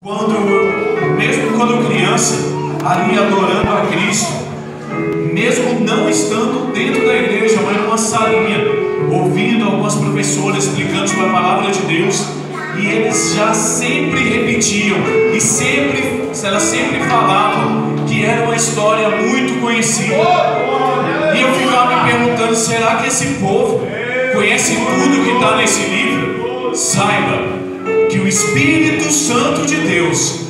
Mesmo quando criança, ali adorando a Cristo, mesmo não estando dentro da igreja, mas numa salinha, ouvindo algumas professoras explicando sobre a palavra de Deus, e eles já sempre repetiam, elas sempre falavam que era uma história muito conhecida. E eu ficava me perguntando, será que esse povo conhece tudo que está nesse livro? Saiba que o Espírito Santo de Deus,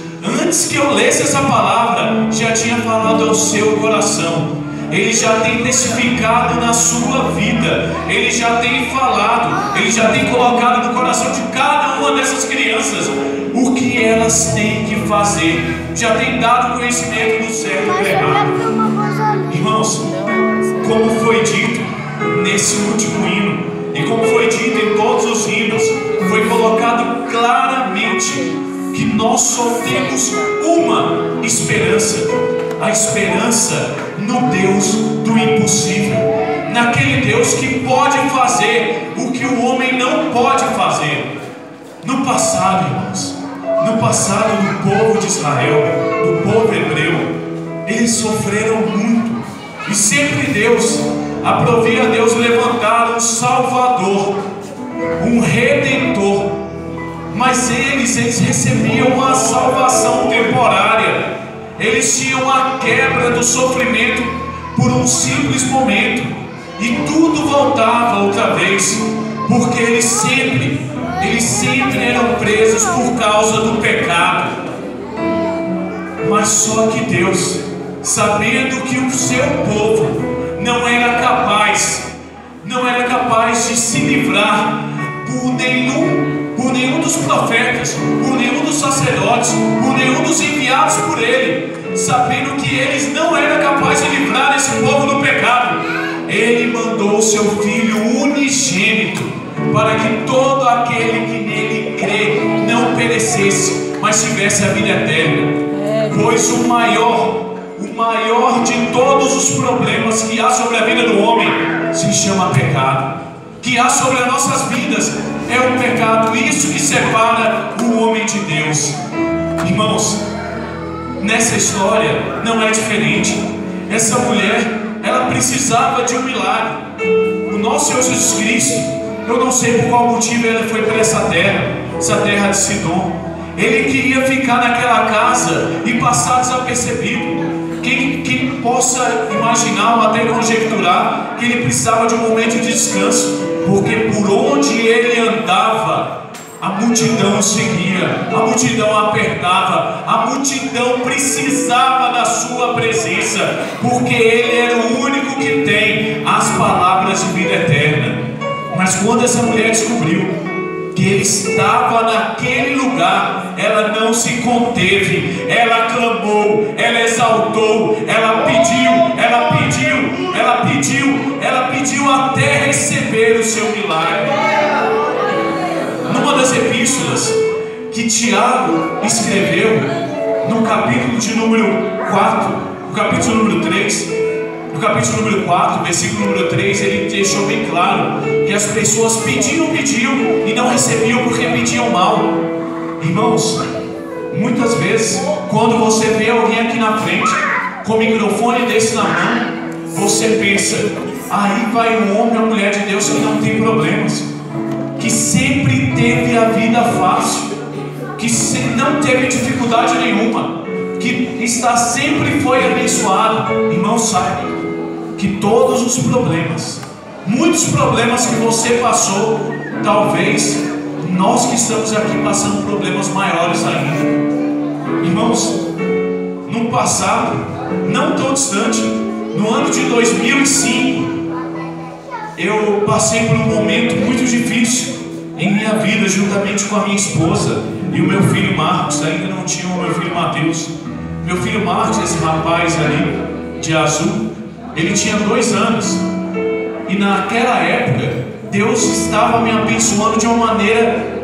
antes que eu lesse essa palavra, já tinha falado ao seu coração. Ele já tem testificado na sua vida. Ele já tem falado, ele já tem colocado no coração de cada uma dessas crianças o que elas têm que fazer. Já tem dado conhecimento do certo e do errado. Irmãos, como foi dito nesse último hino, e como foi dito em todos os hinos, foi colocado claramente que nós só temos uma esperança: a esperança no Deus do impossível, naquele Deus que pode fazer o que o homem não pode fazer. No passado, irmãos, no passado do povo de Israel, do povo hebreu, eles sofreram muito, e sempre Deus aprovia Deus levantar um Salvador, um Redentor, mas eles recebiam uma salvação temporária. Eles tinham a quebra do sofrimento por um simples momento, e tudo voltava outra vez, porque eles sempre eram presos por causa do pecado. Mas só que Deus, sabendo que o seu povo não era capaz de se livrar por nenhum dos profetas, por nenhum dos sacerdotes, por nenhum dos enviados por ele, sabendo que eles não eram capazes de livrar esse povo do pecado, ele mandou o seu Filho unigênito, para que todo aquele que nele crê não perecesse, mas tivesse a vida eterna. Pois o maior de todos os problemas que há sobre a vida do homem se chama pecado, que há sobre as nossas vidas é o pecado, isso que separa o homem de Deus. Irmãos, nessa história não é diferente. Essa mulher, ela precisava de um milagre. O nosso Senhor Jesus Cristo, eu não sei por qual motivo ele foi para essa terra de Sidom. Ele queria ficar naquela casa e passar desapercebido. Quem possa imaginar ou até conjecturar que ele precisava de um momento de descanso, porque por onde ele andava, a multidão o seguia, a multidão apertava, a multidão precisava da sua presença, porque ele era o único que tem as palavras de vida eterna. Mas quando essa mulher descobriu que ele estava naquele lugar, ela não se conteve, ela clamou, ela exaltou, ela pediu até receber o seu milagre. Numa das epístolas que Tiago escreveu, no capítulo de número 4, no capítulo número 3, no capítulo número 4, versículo número 3, ele deixou bem claro que as pessoas pediam e não recebiam porque pediam mal. Irmãos, muitas vezes, quando você vê alguém aqui na frente com o microfone desse na mão, você pensa, aí vai um homem ou mulher de Deus que não tem problemas, que sempre teve a vida fácil, que não teve dificuldade nenhuma, que sempre foi abençoado. Irmão, saiba que todos os problemas, muitos problemas que você passou, talvez nós que estamos aqui passando problemas maiores ainda. Irmãos, no passado, não tão distante, no ano de 2005, eu passei por um momento muito difícil em minha vida, juntamente com a minha esposa e o meu filho Marcos. Ainda não tinha o meu filho Mateus. Meu filho Marcos, esse rapaz ali de azul, ele tinha 2 anos, e naquela época Deus estava me abençoando de uma maneira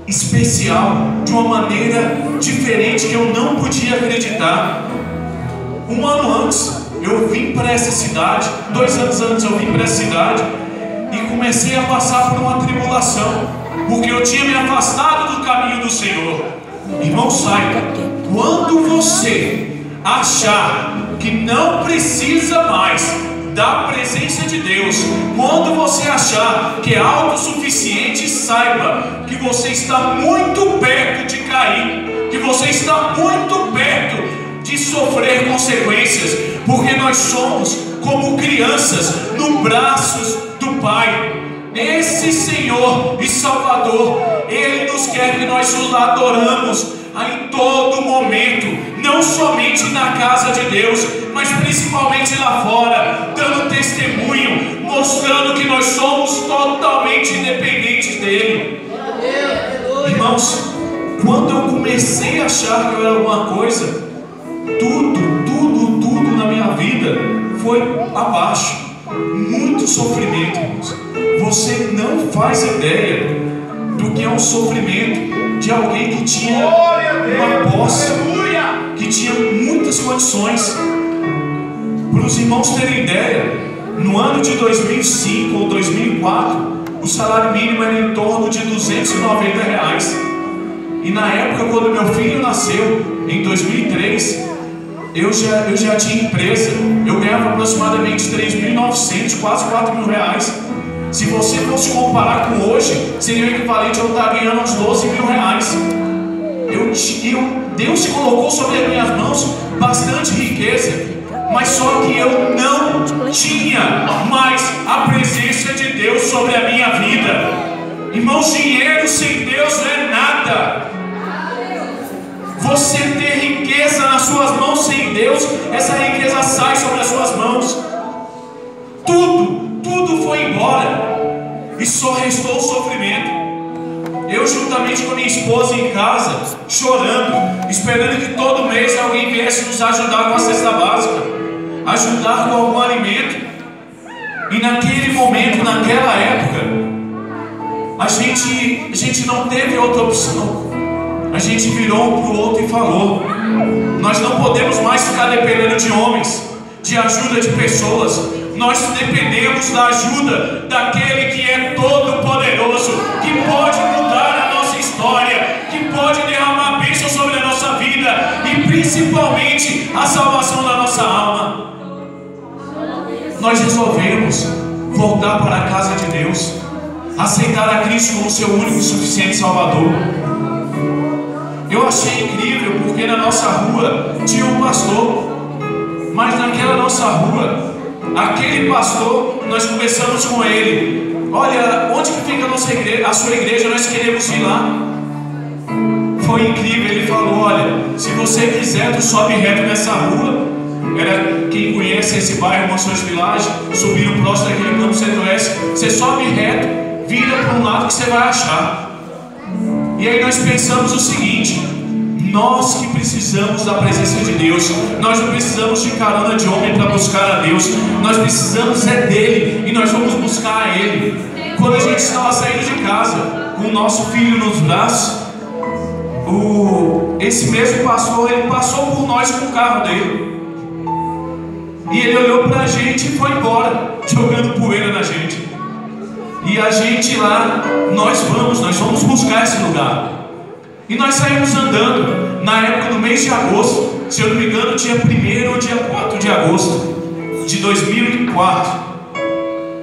especial, de uma maneira diferente que eu não podia acreditar. 1 ano antes eu vim para essa cidade, 2 anos antes eu vim para essa cidade, e comecei a passar por uma tribulação, porque eu tinha me afastado do caminho do Senhor. Irmão, saiba, quando você achar que não precisa mais da presença de Deus, quando você achar que é autossuficiente, saiba que você está muito perto de cair, que você está muito perto de sofrer consequências, porque nós somos como crianças nos braços do Pai. Esse Senhor e Salvador, Ele nos quer que nós o adoramos em todo momento, não somente na casa de Deus, mas principalmente lá fora, dando testemunho, mostrando que nós somos totalmente independentes dEle. Irmãos, quando eu comecei a achar que eu era alguma coisa, tudo na minha vida foi abaixo. Muito sofrimento, irmãos. Você não faz ideia do que é um sofrimento de alguém que tinha uma posse, que tinha muitas condições. Para os irmãos terem ideia, no ano de 2005 ou 2004, o salário mínimo era em torno de R$290. E na época, quando meu filho nasceu, em 2003, eu já tinha empresa. Eu ganhava aproximadamente R$3.900, quase R$4.000. Se você fosse comparar com hoje, seria o equivalente a eu estar ganhando uns R$12.000. Deus colocou sobre as minhas mãos bastante riqueza, mas só que eu não tinha mais a presença de Deus sobre a minha vida. Irmãos, dinheiro sem Deus não é nada. Você ter riqueza nas suas mãos sem Deus, essa riqueza sai sobre as suas mãos. Tudo foi embora e só restou o sofrimento. Eu, juntamente com a minha esposa em casa, chorando, esperando que todo mês alguém viesse nos ajudar com a cesta básica, ajudar com algum alimento. E naquele momento, naquela época, a gente não teve outra opção. A gente virou um para o outro e falou: nós não podemos mais ficar dependendo de homens, de ajuda de pessoas. Nós dependemos da ajuda daquele que é todo poderoso, que pode mudar a nossa história, que pode derramar bênção sobre a nossa vida e principalmente a salvação da nossa alma. Nós resolvemos voltar para a casa de Deus, aceitar a Cristo como seu único e suficiente Salvador. Eu achei incrível porque na nossa rua tinha um pastor, mas naquela nossa rua, aquele pastor, nós conversamos com ele: olha, onde que fica a sua igreja? Nós queremos ir lá. Foi incrível, ele falou: olha, se você quiser, tu sobe reto nessa rua. Era quem conhece esse bairro, Mansões Village, subir no próximo daquele campo centro-oeste. Você sobe reto, vira para um lado que você vai achar. E aí nós pensamos o seguinte: nós que precisamos da presença de Deus, nós não precisamos de carona de homem para buscar a Deus, nós precisamos dele, e nós vamos buscar a Ele. Quando a gente estava saindo de casa com o nosso filho nos braços, esse mesmo pastor, ele passou por nós com o carro dele, e ele olhou para a gente e foi embora, jogando poeira na gente. E a gente lá, nós vamos buscar esse lugar. E nós saímos andando, na época do mês de agosto, se eu não me engano, dia 1º ou dia 4 de agosto de 2004.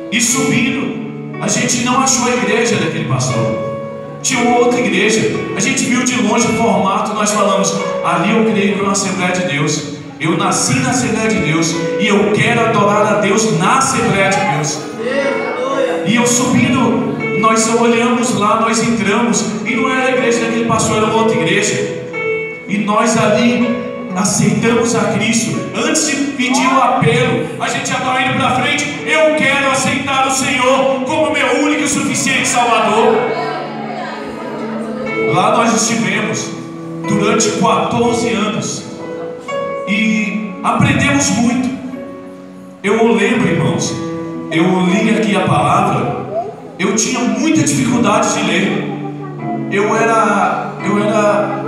E subindo, a gente não achou a igreja daquele pastor. Tinha uma outra igreja. A gente viu de longe o formato, nós falamos: ali eu creio que é uma Assembleia de Deus. Eu nasci na Assembleia de Deus e eu quero adorar a Deus na Assembleia de Deus. E eu subindo, nós olhamos lá, nós entramos, e não era a igreja daquele pastor, era outra igreja. E nós ali aceitamos a Cristo. Antes de pedir o apelo, a gente já estava indo para frente: eu quero aceitar o Senhor como meu único e suficiente Salvador. Lá nós estivemos durante 14 anos e aprendemos muito. Eu lembro, irmãos, eu li aqui a palavra, eu tinha muita dificuldade de ler. Eu era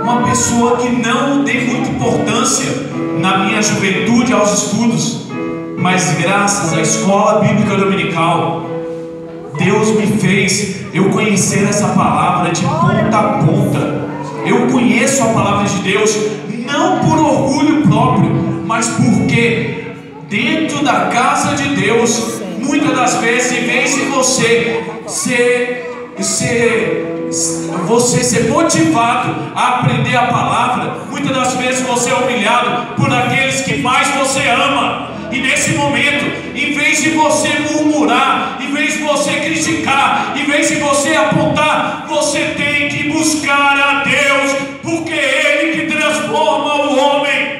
uma pessoa que não dei muita importância na minha juventude aos estudos, mas graças à escola bíblica dominical, Deus me fez eu conhecer essa palavra de ponta a ponta. Eu conheço a palavra de Deus não por orgulho próprio, mas porque dentro da casa de Deus, muitas das vezes, em vez de você ser motivado a aprender a palavra, muitas das vezes você é humilhado por aqueles que mais você ama. E nesse momento, em vez de você murmurar, em vez de você criticar, em vez de você apontar, você tem que buscar a Deus, porque é Ele que transforma o homem.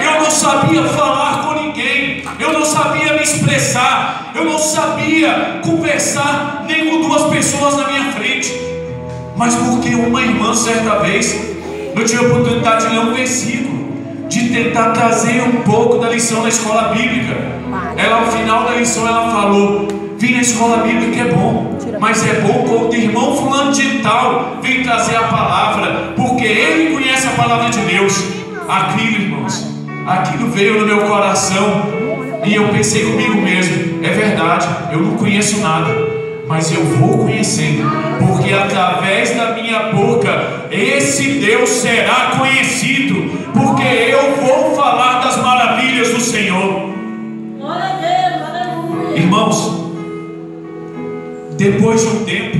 Eu não sabia falar com ninguém, eu não sabia me expressar, eu não sabia conversar nem com duas pessoas na minha frente, mas porque uma irmã, certa vez, eu tive a oportunidade de ler um versículo, de tentar trazer um pouco da lição da escola bíblica. Ela, ao final da lição, ela falou: vir na escola bíblica é bom, mas é bom quando o irmão fulano de tal vem trazer a palavra, porque ele conhece a palavra de Deus. Aquilo, irmãos, aquilo veio no meu coração, e eu pensei comigo mesmo: é verdade, eu não conheço nada, mas eu vou conhecendo, porque através da minha boca esse Deus será conhecido, porque eu vou falar das maravilhas do Senhor. Irmãos, depois de um tempo,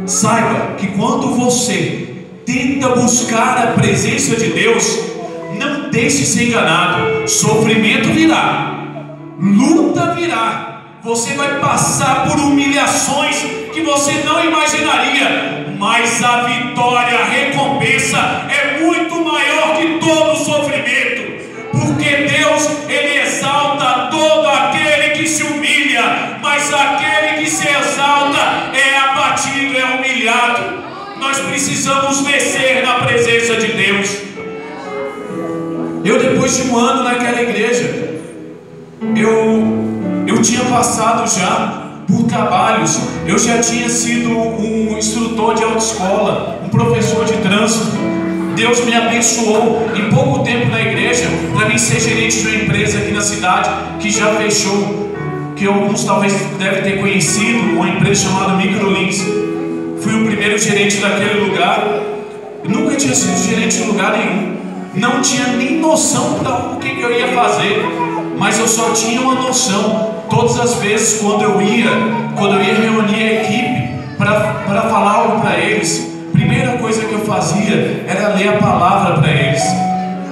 saiba que quando você tenta buscar a presença de Deus, não deixe ser enganado. Sofrimento virá, luta virá, você vai passar por humilhações que você não imaginaria, mas a vitória, a recompensa é muito maior que todo o sofrimento, porque Deus, Ele exalta todo aquele que se humilha, mas aquele que se exalta é abatido, é humilhado. Nós precisamos descer na presença de Deus. Eu, depois de um ano naquela igreja, eu tinha passado já por trabalhos, eu já tinha sido um instrutor de autoescola, um professor de trânsito. Deus me abençoou em pouco tempo na igreja para mim ser gerente de uma empresa aqui na cidade que já fechou, que alguns talvez devem ter conhecido, uma empresa chamada Microlins. Fui o primeiro gerente daquele lugar. Eu nunca tinha sido gerente de lugar nenhum, não tinha nem noção para o que eu ia fazer, mas eu só tinha uma noção. Todas as vezes quando eu ia reunir a equipe para falar algo para eles, a primeira coisa que eu fazia era ler a palavra para eles,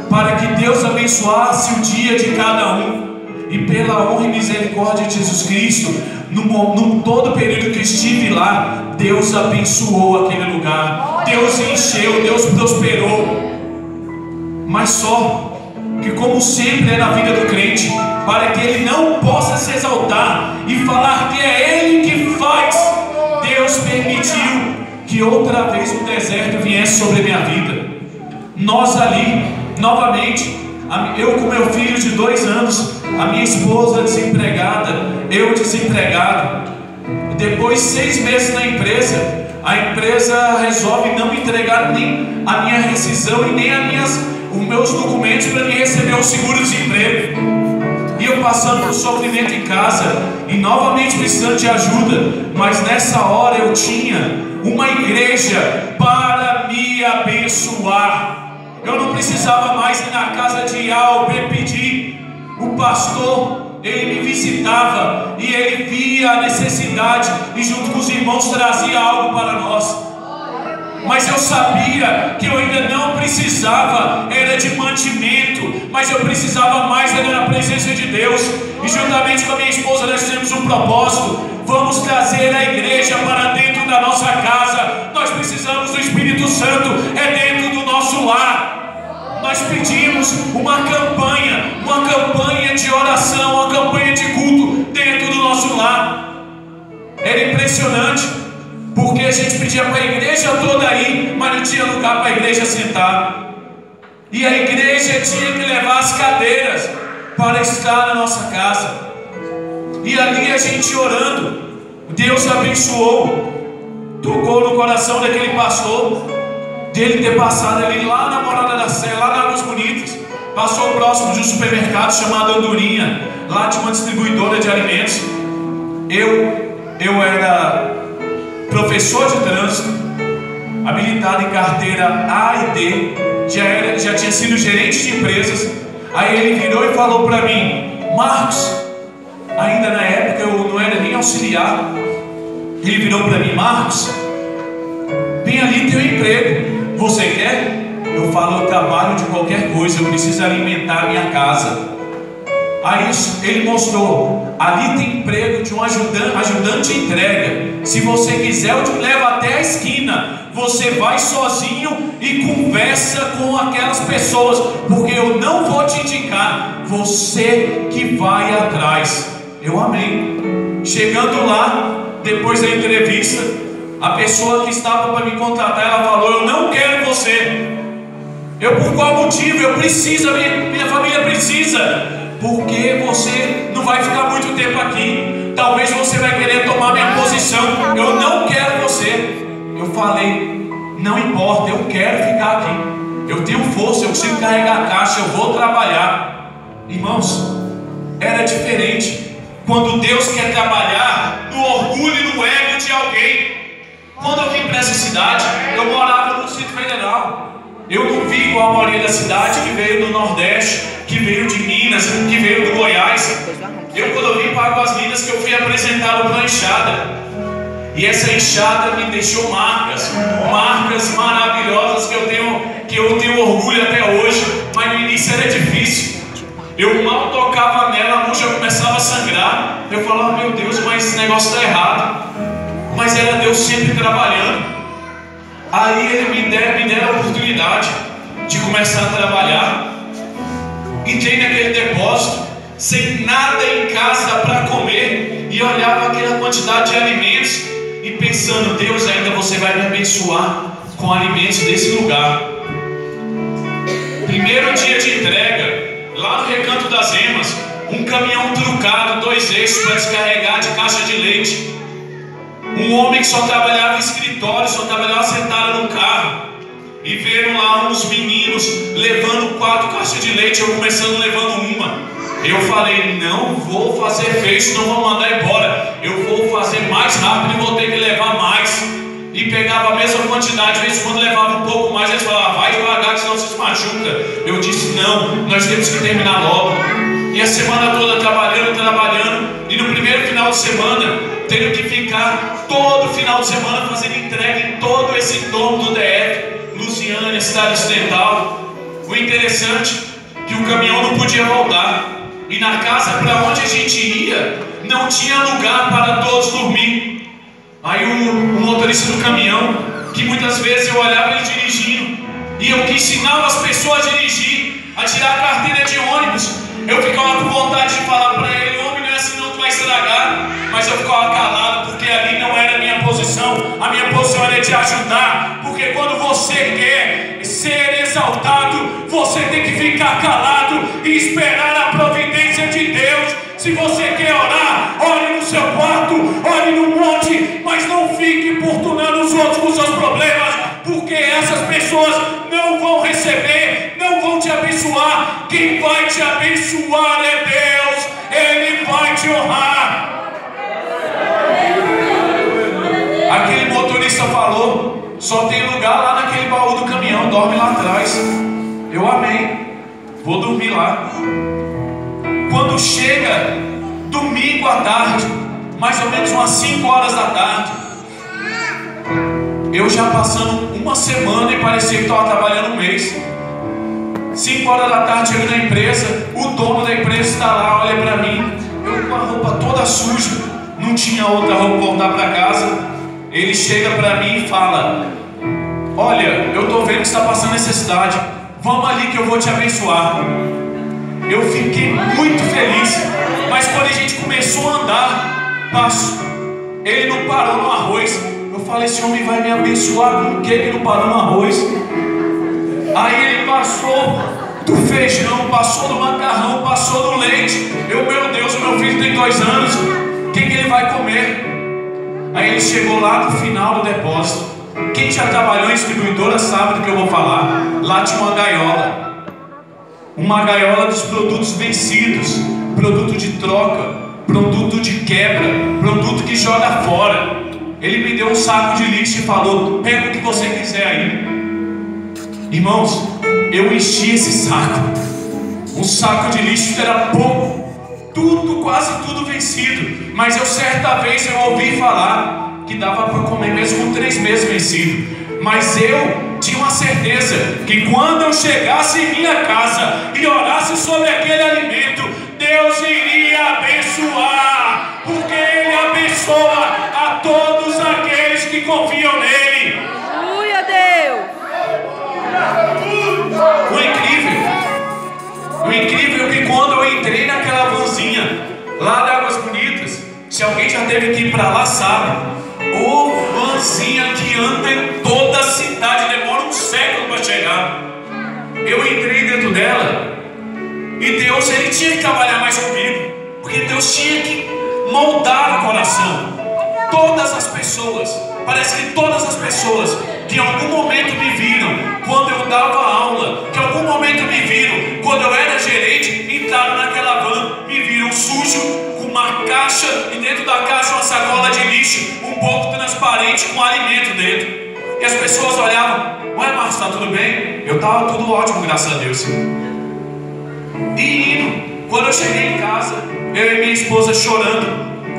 para que Deus abençoasse o dia de cada um. E pela honra e misericórdia de Jesus Cristo, no todo o período que eu estive lá, Deus abençoou aquele lugar, Deus encheu, Deus prosperou. Mas só que, como sempre é na vida do crente, para que ele não possa se exaltar e falar que é ele que faz, Deus permitiu que outra vez o deserto viesse sobre a minha vida. Nós ali, novamente, eu com meu filho de 2 anos, a minha esposa desempregada, eu desempregado. Depois 6 meses na empresa, a empresa resolve não me entregar nem a minha rescisão e nem os meus documentos para me receber o seguro-desemprego. E eu passando por sofrimento em casa e novamente precisando de ajuda, mas nessa hora eu tinha uma igreja para me abençoar. Eu não precisava mais ir na casa de A ou B pedir. O pastor, ele me visitava e ele via a necessidade e junto com os irmãos trazia algo para nós. Mas eu sabia que eu ainda não precisava, era de mantimento, mas eu precisava mais, era na presença de Deus. E juntamente com a minha esposa nós temos um propósito: vamos trazer a igreja para dentro da nossa casa. Nós precisamos do Espírito Santo, é dentro do nosso lar. Nós pedimos uma campanha de oração, uma campanha de culto dentro do nosso lar. Era impressionante, porque a gente pedia para a igreja toda aí, mas não tinha lugar para a igreja sentar. E a igreja tinha que levar as cadeiras para estar na nossa casa. E ali a gente orando, Deus abençoou, tocou no coração daquele pastor, dele ter passado ali lá na Morada da Sé, lá na Águas Bonitas. Passou próximo de um supermercado chamado Andorinha, lá de uma distribuidora de alimentos. Eu era professor de trânsito. habilitado em carteira A e D, já tinha sido gerente de empresas. Aí ele virou e falou para mim: Marcos, ainda na época eu não era nem auxiliar. Ele virou para mim: Marcos, vem ali teu emprego, você quer? Eu falo: eu trabalho de qualquer coisa, eu preciso alimentar a minha casa. Aí ele mostrou: ali tem emprego de um ajudante de entrega. Se você quiser, eu te levo até a esquina. Você vai sozinho e conversa com aquelas pessoas, porque eu não vou te indicar, você que vai atrás. Eu amei. Chegando lá, depois da entrevista, a pessoa que estava para me contratar, ela falou: eu não quero você. Eu, por qual motivo? Eu preciso, minha família precisa. Porque você não vai ficar muito tempo aqui. Talvez você vai querer tomar minha posição. Eu não quero você. Eu falei: não importa, eu quero ficar aqui. Eu tenho força, eu consigo carregar a caixa, eu vou trabalhar. Irmãos, era diferente quando Deus quer trabalhar no orgulho e no ego de alguém. Quando eu vim para essa cidade, eu morava no Distrito Federal. Eu não vi igual a maioria da cidade que veio do Nordeste, que veio de Minas, que veio do Goiás. Eu, quando eu vim para Águas Lindas, que eu fui apresentado para a enxada. E essa enxada me deixou marcas maravilhosas que eu tenho orgulho até hoje. Mas no início era difícil. Eu mal tocava nela, a mão já começava a sangrar. Eu falava: meu Deus, mas esse negócio está errado. Mas era Deus sempre trabalhando. Aí ele me deram a oportunidade de começar a trabalhar. Entrei naquele depósito, sem nada em casa para comer, e olhava aquela quantidade de alimentos e pensando: Deus, ainda você vai me abençoar com alimentos desse lugar. Primeiro dia de entrega, lá no Recanto das Emas, um caminhão trucado, 2 eixos para descarregar de caixa de leite. Um homem que só trabalhava em escritório, só trabalhava sentado no carro. E viram lá uns meninos levando 4 caixas de leite, eu começando levando uma. Eu falei: não vou fazer feio, senão vão mandar embora. Eu vou fazer mais rápido e vou ter que levar mais. E pegava a mesma quantidade, de vez em quando levava um pouco mais. Eles falavam: vai devagar, senão você se machuca. Eu disse: não, nós temos que terminar logo. E a semana toda trabalhando. E no primeiro final de semana, tendo que ficar todo final de semana fazendo entrega em todo esse entorno do DF, Lusiânia, Cidade Ocidental. O interessante é que o caminhão não podia voltar. E na casa para onde a gente ia, não tinha lugar para todos dormir. Aí o motorista do caminhão, que muitas vezes eu olhava ele dirigindo, e eu que ensinava as pessoas a dirigir, a tirar a carteira de ônibus, eu ficava com vontade de falar para ele: homem, não é assim não, tu vai estragar. Mas eu ficava calado, porque ali não era a minha posição. A minha posição era de ajudar. Porque quando você quer ser exaltado, você tem que ficar calado e esperar a providência de Deus. Se você quer orar, ore no seu quarto, ore no monte, mas não fique importunando os outros com seus problemas, porque essas pessoas não vão receber, não vão te abençoar. Quem vai te abençoar é Deus. Ele vai te honrar. Aquele motorista falou: só tem lugar lá naquele baú do caminhão, dorme lá atrás. Eu amei, vou dormir lá. Quando chega domingo à tarde, mais ou menos umas 5 horas da tarde, eu já passando uma semana e parecia que estava trabalhando um mês. 5 horas da tarde, chego na empresa, o dono da empresa está lá, olha para mim, eu com a roupa toda suja, não tinha outra roupa para voltar para casa. Ele chega para mim e fala: olha, eu estou vendo que está passando necessidade, vamos ali que eu vou te abençoar. Eu fiquei muito feliz, mas quando a gente começou a andar, ele não parou no arroz. Eu falei: esse homem vai me abençoar com o que ele não parou no arroz? Aí ele passou do feijão, passou do macarrão, passou do leite. Eu: meu Deus, meu filho tem 2 anos, o que ele vai comer? Aí ele chegou lá no final do depósito. Quem já trabalhou em distribuidora sabe do que eu vou falar. Lá tinha uma gaiola dos produtos vencidos, produto de troca, produto de quebra, produto que joga fora. ele me deu um saco de lixo e falou: pega o que você quiser aí. Irmãos, eu enchi esse saco. Um saco de lixo era pouco, quase tudo vencido. Mas eu certa vez eu ouvi falar que dava para comer mesmo com 3 meses vencido. Mas eu tinha uma certeza que quando eu chegasse em minha casa e orasse sobre aquele alimento, Deus iria abençoar, porque Ele abençoa a todos aqueles que confiam nele. Aleluia, Deus! O incrível é que quando eu entrei naquela vanzinha lá da Águas Bonitas, se alguém já teve que ir para lá sabe, vanzinha que anda em toda a cidade, demora um século para chegar. Eu entrei dentro dela e Deus, Ele tinha que trabalhar mais comigo, porque Deus tinha que moldar o coração. Todas as pessoas, parece que todas as pessoas que em algum momento me viram quando eu dava aula, que em algum momento me viram quando eu era gerente, entraram naquela van, me viram sujo, com uma caixa e dentro da caixa uma sacola de lixo um pouco transparente com alimento dentro. E as pessoas olhavam: ué, Márcio, tá tudo bem? Eu tava tudo ótimo, graças a Deus. E indo, quando eu cheguei em casa, eu e minha esposa chorando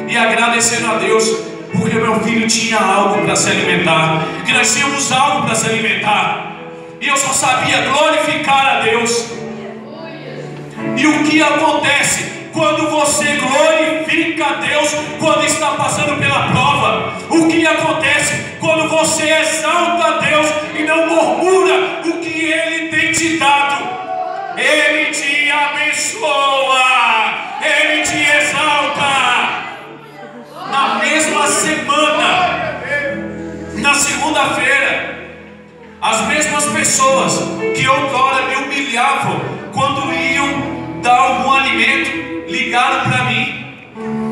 e agradecendo a Deus, porque meu filho tinha algo para se alimentar, que nós tínhamos algo para se alimentar, e eu só sabia glorificar a Deus. E o que acontece quando você glorifica a Deus quando está passando pela prova? O que acontece quando você exalta a Deus e não murmura o que Ele tem te dado? Ele te abençoa, Ele te exalta. Na mesma semana, na segunda-feira, as mesmas pessoas que outrora me humilhavam quando iam dar algum alimento, ligaram para mim.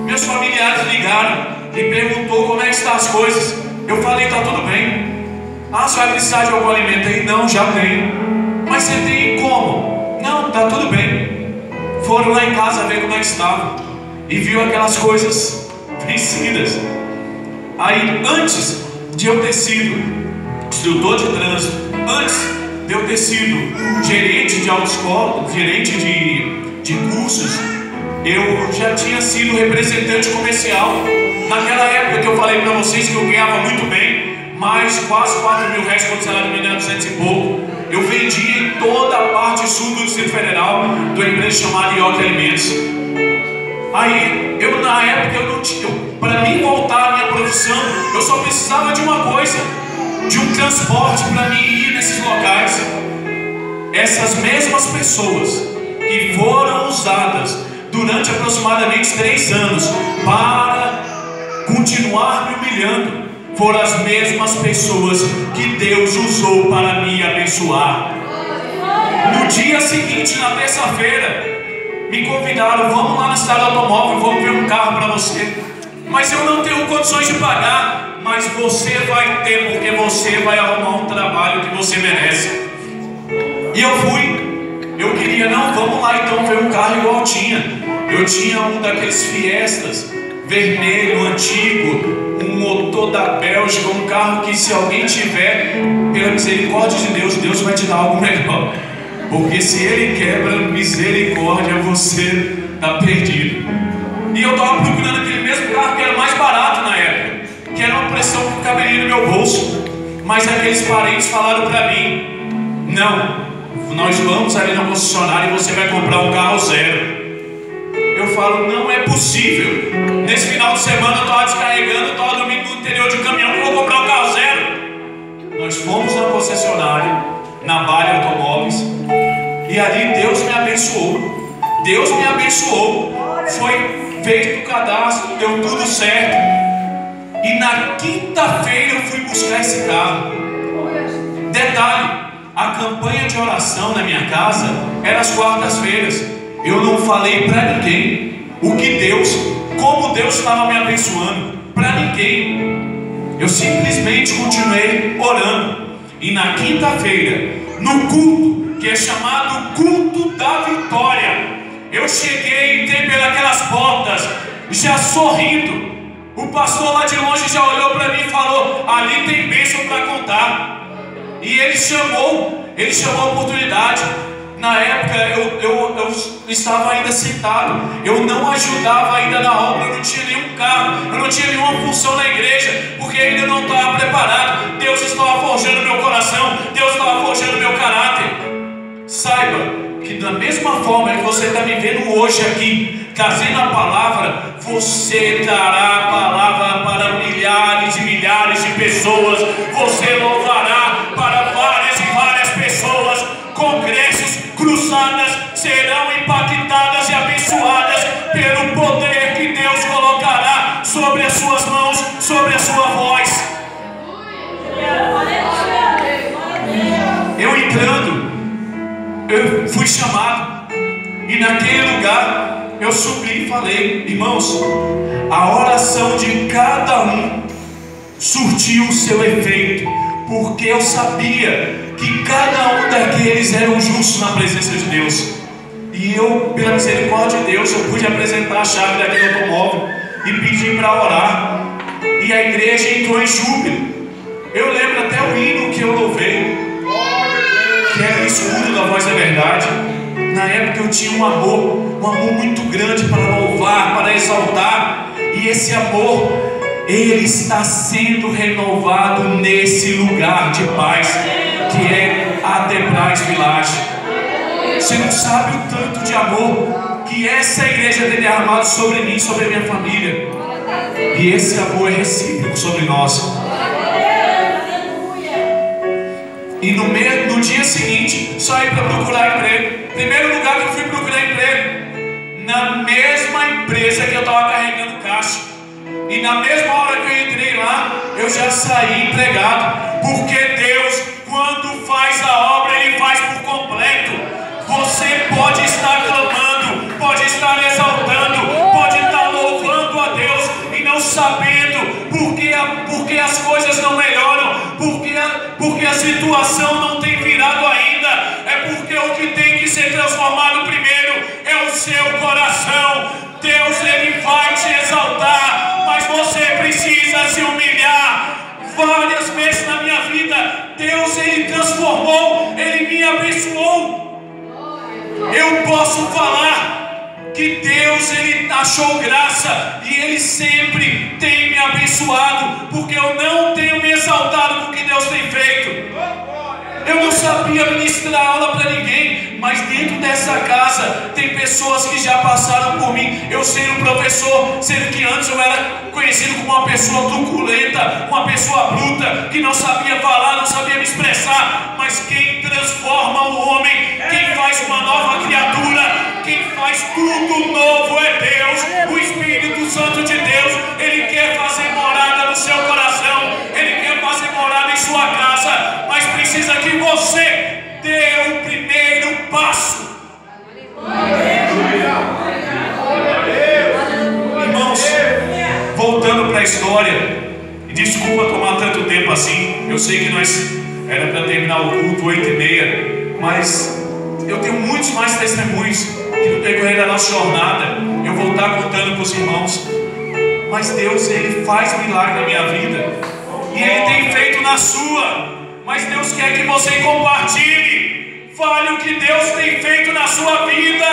Meus familiares ligaram e perguntou como é que estão as coisas. Eu falei: tá tudo bem. Ah, você vai precisar de algum alimento aí? Não, já tenho. Mas você tem como? Não, tá tudo bem. Foram lá em casa ver como é que estava e viu aquelas coisas vencidas. Aí, antes de eu ter sido instrutor de trânsito, antes de eu ter sido gerente de autoescola, gerente de cursos, eu já tinha sido representante comercial. Naquela época que eu falei para vocês que eu ganhava muito bem, mais quase 4 mil reais, quando o salário mínimo era 200 e pouco. Eu vendia em toda a parte sul do Distrito Federal, de uma empresa chamada Ioc Alimentos. Aí, na época, eu não tinha, para mim voltar à minha profissão, eu só precisava de uma coisa, de um transporte para mim ir nesses locais. Essas mesmas pessoas que foram usadas durante aproximadamente 3 anos para continuar me humilhando, foram as mesmas pessoas que Deus usou para me abençoar. No dia seguinte, na terça-feira, me convidaram: vamos lá na cidade do automóvel, vamos ver um carro para você. Mas eu não tenho condições de pagar. Mas você vai ter, porque você vai arrumar um trabalho que você merece. E eu fui. Eu queria: não, vamos lá então ver um carro igual tinha. Eu tinha um daqueles Fiestas vermelho, antigo, um motor da Bélgica, um carro que, se alguém tiver, pela misericórdia de Deus, Deus vai te dar algo melhor. Porque se Ele quebra, misericórdia, você está perdido. E eu estava procurando aquele mesmo carro que era mais barato na época, que era uma pressão que caberia no meu bolso. Mas aqueles parentes falaram para mim: não, nós vamos ali na concessionária e você vai comprar um carro zero. Eu falo: não é possível. Nesse final de semana eu estava descarregando, estava dormindo no interior de um caminhão, que eu vou comprar um carro zero. Nós fomos na concessionária, na Bale Automóveis, e ali Deus me abençoou. Deus me abençoou. Foi feito o cadastro, deu tudo certo. E na quinta-feira eu fui buscar esse carro. Detalhe: a campanha de oração na minha casa era às quartas-feiras. Eu não falei para ninguém como Deus estava me abençoando, para ninguém. Eu simplesmente continuei orando. E na quinta-feira, no culto que é chamado Culto da Vitória, eu cheguei, entrei pelas portas, já sorrindo. O pastor lá de longe já olhou para mim e falou: ali tem bênção para contar. E ele chamou a oportunidade. Na época eu estava ainda sentado, eu não ajudava ainda na obra, eu não tinha nenhum cargo, eu não tinha nenhuma função na igreja, porque ainda não estava preparado. Deus estava forjando meu coração, Deus estava forjando meu caráter. Saiba que da mesma forma que você está me vendo hoje aqui, trazendo a palavra, você dará a palavra para milhares e milhares de pessoas. Você louvará para várias e várias pessoas. Congressos, cruzadas serão impactadas e abençoadas pelo poder que Deus colocará sobre as suas mãos, sobre a sua voz. Eu entrando, eu fui chamado, e naquele lugar eu subi e falei: irmãos, a oração de cada um surtiu o seu efeito, porque eu sabia que cada um daqueles eram justos na presença de Deus. E eu, pela misericórdia de Deus, eu pude apresentar a chave daquele automóvel e pedir para orar, e a igreja entrou em júbilo. Eu lembro até o hino que eu louvei, que era o escudo da voz da verdade. Na época eu tinha um amor muito grande para louvar, para exaltar, e esse amor, ele está sendo renovado nesse lugar de paz, que é a Debrais Village. Você não sabe o tanto de amor que essa igreja tem derramado sobre mim, sobre a minha família, e esse amor é recíproco sobre nós. E no dia seguinte, saí para procurar emprego. Primeiro lugar que eu fui procurar emprego, na mesma empresa que eu estava carregando caixa. E na mesma hora que eu entrei lá, eu já saí empregado. Porque Deus, quando faz a obra, Ele faz por completo. Você pode estar clamando, pode estar exaltando, pode estar louvando a Deus e não sabendo porque as coisas não melhoram, porque a situação não tem virado ainda. É porque o que tem que ser transformado primeiro é o seu coração. Deus, Ele vai te exaltar, mas você precisa se humilhar. Várias vezes na minha vida, Deus, Ele transformou, Ele me abençoou. Eu posso falar que Deus, Ele achou graça e Ele sempre tem me abençoado, porque eu não tenho me exaltado com o que Deus tem feito. Eu não sabia ministrar aula para ninguém, mas dentro dessa casa tem pessoas que já passaram por mim. Eu sendo um professor, sendo que antes eu era conhecido como uma pessoa truculenta, uma pessoa bruta, que não sabia falar, não sabia me expressar. Mas quem transforma o homem, quem faz uma nova criatura, quem faz tudo novo é Deus. O Espírito Santo de Deus, Ele quer fazer morada no seu coração, Ele quer fazer morada em sua casa, mas precisa que você dê o primeiro passo. Irmãos, voltando para a história, e desculpa tomar tanto tempo assim, eu sei que nós era para terminar o culto 8h30, mas eu tenho muitos mais testemunhos que no decorrer da nossa jornada eu vou estar contando para os irmãos. Mas Deus, Ele faz milagre na minha vida, e Ele tem feito na sua. Mas Deus quer que você compartilhe, fale o que Deus tem feito na sua vida.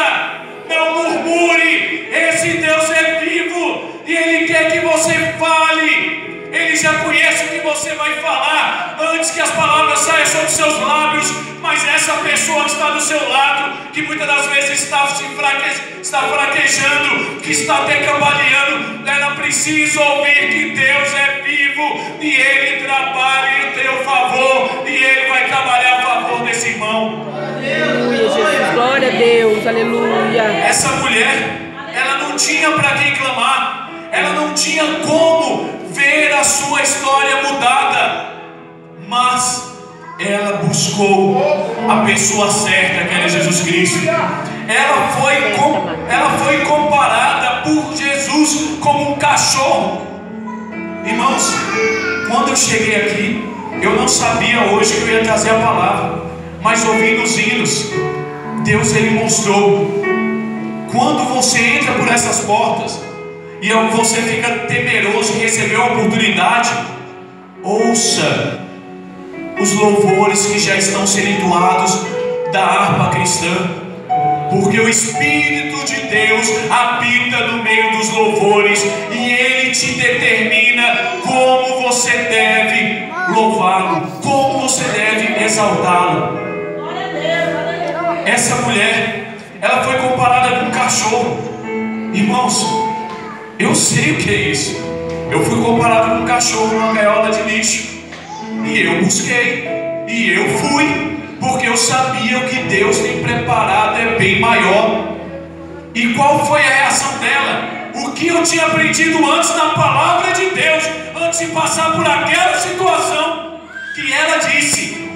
Não murmure, esse Deus é vivo e Ele quer que você fale. Ele já conhece o que você vai falar antes que as palavras saiam sobre os seus lábios. Mas essa pessoa que está do seu lado, que muitas das vezes está fraquejando, que está até cambaleando, ela precisa ouvir que Deus é vivo e Ele trabalha em teu favor, e Ele vai trabalhar a favor desse irmão. Aleluia, Jesus, glória a Deus, aleluia. Essa mulher, ela não tinha para quem clamar, ela não tinha como ver a sua história mudada, mas ela buscou a pessoa certa, que era Jesus Cristo. Ela foi comparada por Jesus como um cachorro. Irmãos, quando eu cheguei aqui, eu não sabia hoje que eu ia trazer a palavra, mas ouvindo os hinos, Deus, Ele mostrou. Quando você entra por essas portas e você fica temeroso em receber a oportunidade, ouça os louvores que já estão sendo entoados da harpa cristã, porque o Espírito de Deus habita no meio dos louvores e Ele te determina como você deve louvá-lo, como você deve exaltá-lo. Essa mulher, ela foi comparada com um cachorro. Irmãos, eu sei o que é isso. Eu fui comparado com um cachorro numa gaiola de lixo, e eu busquei, e eu fui, porque eu sabia o que Deus tem preparado é bem maior. E qual foi a reação dela? O que eu tinha aprendido antes na palavra de Deus, antes de passar por aquela situação, que ela disse,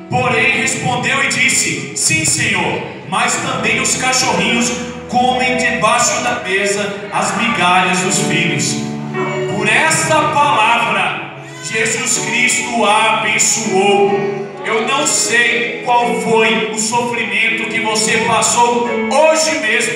porém respondeu e disse: sim, Senhor, mas também os cachorrinhos comem debaixo da mesa as migalhas dos filhos. Por esta palavra, Jesus Cristo a abençoou. Eu não sei qual foi o sofrimento que você passou hoje mesmo.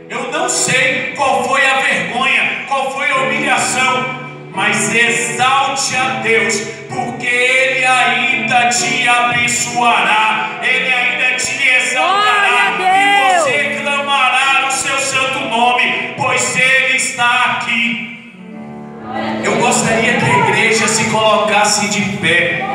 Eu não sei qual foi a vergonha, qual foi a humilhação, mas exalte a Deus, porque Ele ainda te abençoará, Ele ainda te exaltará, e você clamará no seu santo nome, pois Ele está aqui. Eu gostaria que a igreja se colocasse de pé.